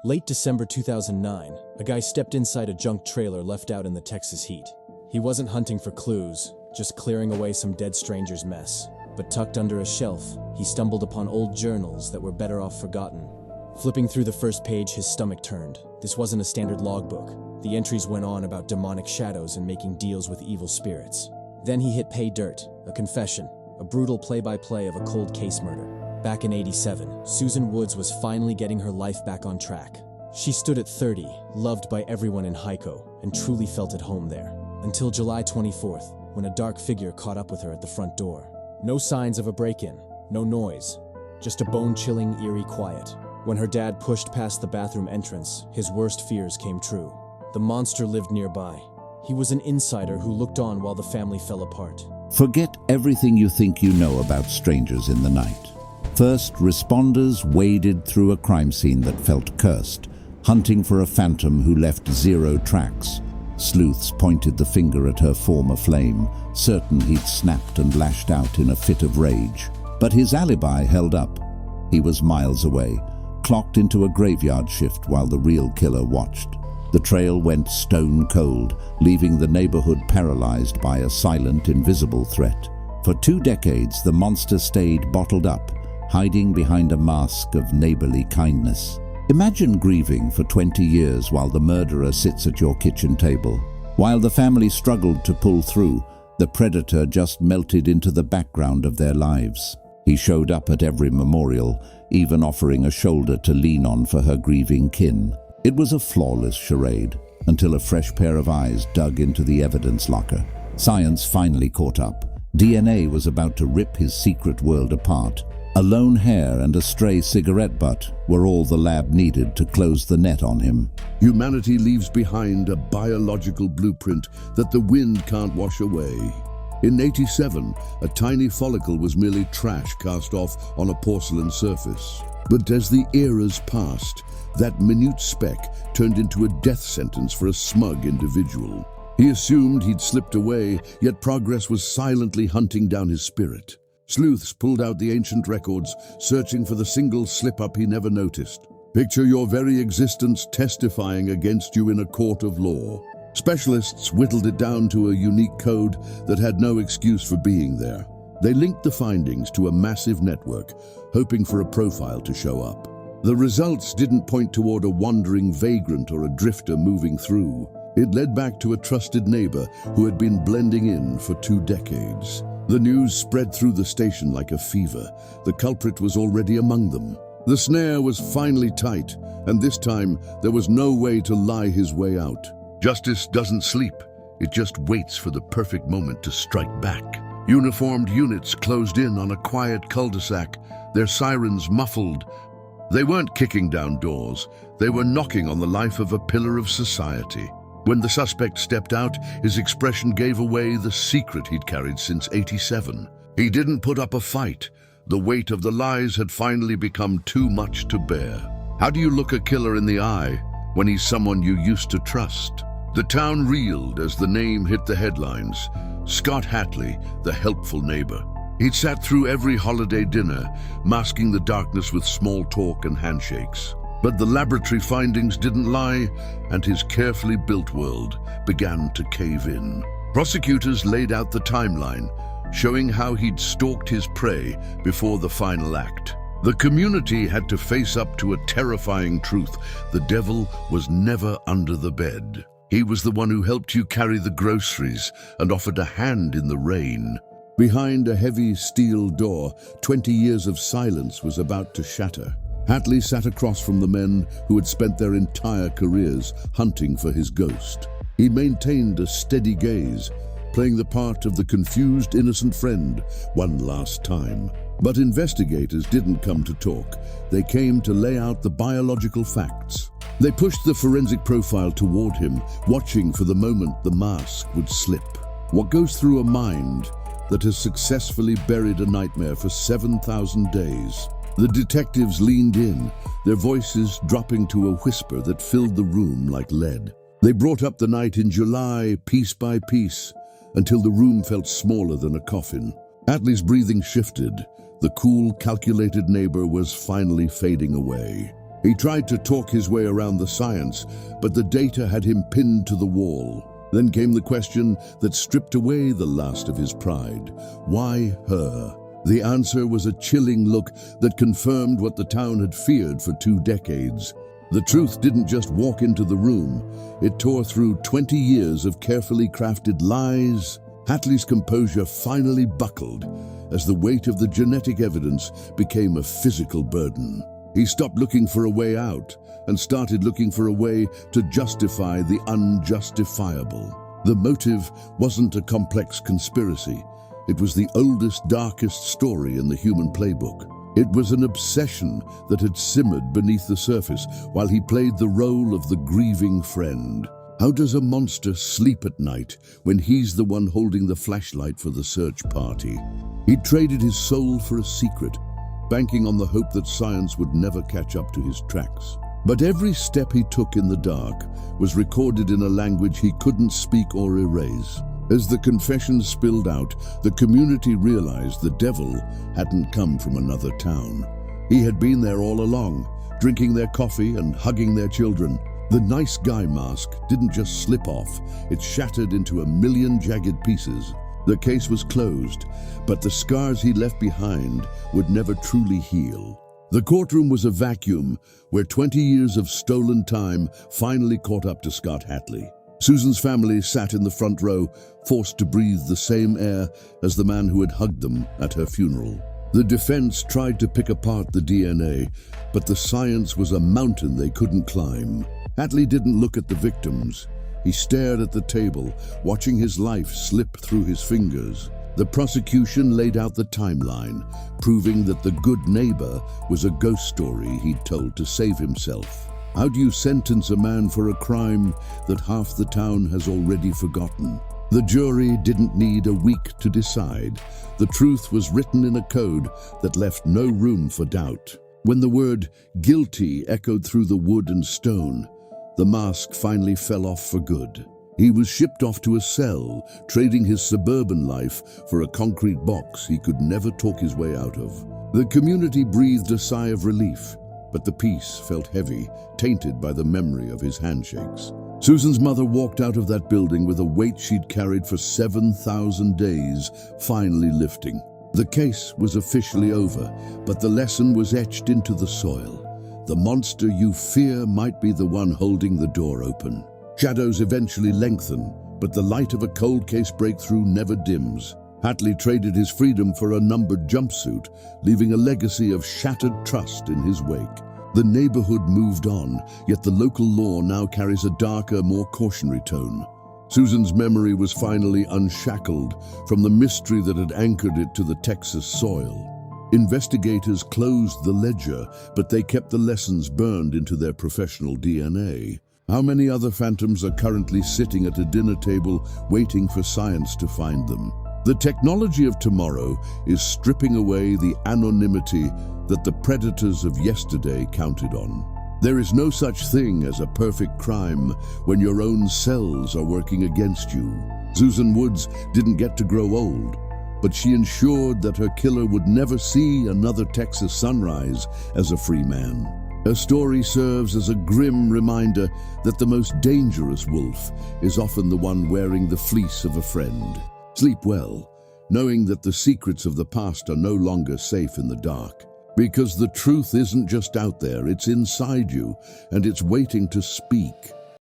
Late December 2009, a guy stepped inside a junk trailer left out in the Texas heat. He wasn't hunting for clues, just clearing away some dead stranger's mess. But tucked under a shelf, he stumbled upon old journals that were better off forgotten. Flipping through the first page, his stomach turned. This wasn't a standard logbook. The entries went on about demonic shadows and making deals with evil spirits. Then he hit pay dirt, a confession, a brutal play-by-play of a cold case murder. Back in '87, Susan Woods was finally getting her life back on track. She stood at 30, loved by everyone in Hyco, and truly felt at home there. Until July 24th, when a dark figure caught up with her at the front door. No signs of a break-in, no noise, just a bone-chilling, eerie quiet. When her dad pushed past the bathroom entrance, his worst fears came true. The monster lived nearby. He was an insider who looked on while the family fell apart. Forget everything you think you know about strangers in the night. First responders waded through a crime scene that felt cursed, hunting for a phantom who left 0 tracks. Sleuths pointed the finger at her former flame, certain he'd snapped and lashed out in a fit of rage. But his alibi held up. He was miles away, clocked into a graveyard shift while the real killer watched. The trail went stone cold, leaving the neighborhood paralyzed by a silent, invisible threat. For 2 decades, the monster stayed bottled up, hiding behind a mask of neighborly kindness. Imagine grieving for 20 years while the murderer sits at your kitchen table. While the family struggled to pull through, the predator just melted into the background of their lives. He showed up at every memorial, even offering a shoulder to lean on for her grieving kin. It was a flawless charade, until a fresh pair of eyes dug into the evidence locker. Science finally caught up. DNA was about to rip his secret world apart. A lone hair and a stray cigarette butt were all the lab needed to close the net on him. Humanity leaves behind a biological blueprint that the wind can't wash away. In '87, a tiny follicle was merely trash cast off on a porcelain surface. But as the eras passed, that minute speck turned into a death sentence for a smug individual. He assumed he'd slipped away, yet progress was silently hunting down his spirit. Sleuths pulled out the ancient records, searching for the single slip-up he never noticed. Picture your very existence testifying against you in a court of law. Specialists whittled it down to a unique code that had no excuse for being there. They linked the findings to a massive network, hoping for a profile to show up. The results didn't point toward a wandering vagrant or a drifter moving through. It led back to a trusted neighbor who had been blending in for 2 decades. The news spread through the station like a fever. The culprit was already among them. The snare was finally tight, and this time there was no way to lie his way out. Justice doesn't sleep. It just waits for the perfect moment to strike back. Uniformed units closed in on a quiet cul-de-sac, their sirens muffled. They weren't kicking down doors. They were knocking on the life of a pillar of society. When the suspect stepped out, his expression gave away the secret he'd carried since '87. He didn't put up a fight. The weight of the lies had finally become too much to bear. How do you look a killer in the eye when he's someone you used to trust? The town reeled as the name hit the headlines. Scott Hatley, the helpful neighbor. He'd sat through every holiday dinner, masking the darkness with small talk and handshakes. But the laboratory findings didn't lie, and his carefully built world began to cave in. Prosecutors laid out the timeline, showing how he'd stalked his prey before the final act. The community had to face up to a terrifying truth. The devil was never under the bed. He was the one who helped you carry the groceries and offered a hand in the rain. Behind a heavy steel door, 20 years of silence was about to shatter. Hatley sat across from the men who had spent their entire careers hunting for his ghost. He maintained a steady gaze, playing the part of the confused, innocent friend one last time. But investigators didn't come to talk. They came to lay out the biological facts. They pushed the forensic profile toward him, watching for the moment the mask would slip. What goes through a mind that has successfully buried a nightmare for 7,000 days? The detectives leaned in, their voices dropping to a whisper that filled the room like lead. They brought up the night in July, piece by piece, until the room felt smaller than a coffin. Hatley's breathing shifted. The cool, calculated neighbor was finally fading away. He tried to talk his way around the science, but the data had him pinned to the wall. Then came the question that stripped away the last of his pride. Why her? The answer was a chilling look that confirmed what the town had feared for 2 decades. The truth didn't just walk into the room. It tore through 20 years of carefully crafted lies. Hatley's composure finally buckled as the weight of the genetic evidence became a physical burden. He stopped looking for a way out and started looking for a way to justify the unjustifiable. The motive wasn't a complex conspiracy. It was the oldest, darkest story in the human playbook. It was an obsession that had simmered beneath the surface while he played the role of the grieving friend. How does a monster sleep at night when he's the one holding the flashlight for the search party? He traded his soul for a secret, banking on the hope that science would never catch up to his tracks. But every step he took in the dark was recorded in a language he couldn't speak or erase. As the confessions spilled out, the community realized the devil hadn't come from another town. He had been there all along, drinking their coffee and hugging their children. The nice guy mask didn't just slip off, it shattered into a million jagged pieces. The case was closed, but the scars he left behind would never truly heal. The courtroom was a vacuum where 20 years of stolen time finally caught up to Scott Hatley. Susan's family sat in the front row, forced to breathe the same air as the man who had hugged them at her funeral. The defense tried to pick apart the DNA, but the science was a mountain they couldn't climb. Hatley didn't look at the victims. He stared at the table, watching his life slip through his fingers. The prosecution laid out the timeline, proving that the good neighbor was a ghost story he'd told to save himself. How do you sentence a man for a crime that half the town has already forgotten? The jury didn't need a week to decide. The truth was written in a code that left no room for doubt. When the word guilty echoed through the wood and stone, the mask finally fell off for good. He was shipped off to a cell, trading his suburban life for a concrete box he could never talk his way out of. The community breathed a sigh of relief, but the peace felt heavy, tainted by the memory of his handshakes. Susan's mother walked out of that building with a weight she'd carried for 7,000 days, finally lifting. The case was officially over, but the lesson was etched into the soil. The monster you fear might be the one holding the door open. Shadows eventually lengthen, but the light of a cold case breakthrough never dims. Hatley traded his freedom for a numbered jumpsuit, leaving a legacy of shattered trust in his wake. The neighborhood moved on, yet the local law now carries a darker, more cautionary tone. Susan's memory was finally unshackled from the mystery that had anchored it to the Texas soil. Investigators closed the ledger, but they kept the lessons burned into their professional DNA. How many other phantoms are currently sitting at a dinner table waiting for science to find them? The technology of tomorrow is stripping away the anonymity that the predators of yesterday counted on. There is no such thing as a perfect crime when your own cells are working against you. Susan Woods didn't get to grow old, but she ensured that her killer would never see another Texas sunrise as a free man. Her story serves as a grim reminder that the most dangerous wolf is often the one wearing the fleece of a friend. Sleep well, knowing that the secrets of the past are no longer safe in the dark. Because the truth isn't just out there, it's inside you, and it's waiting to speak.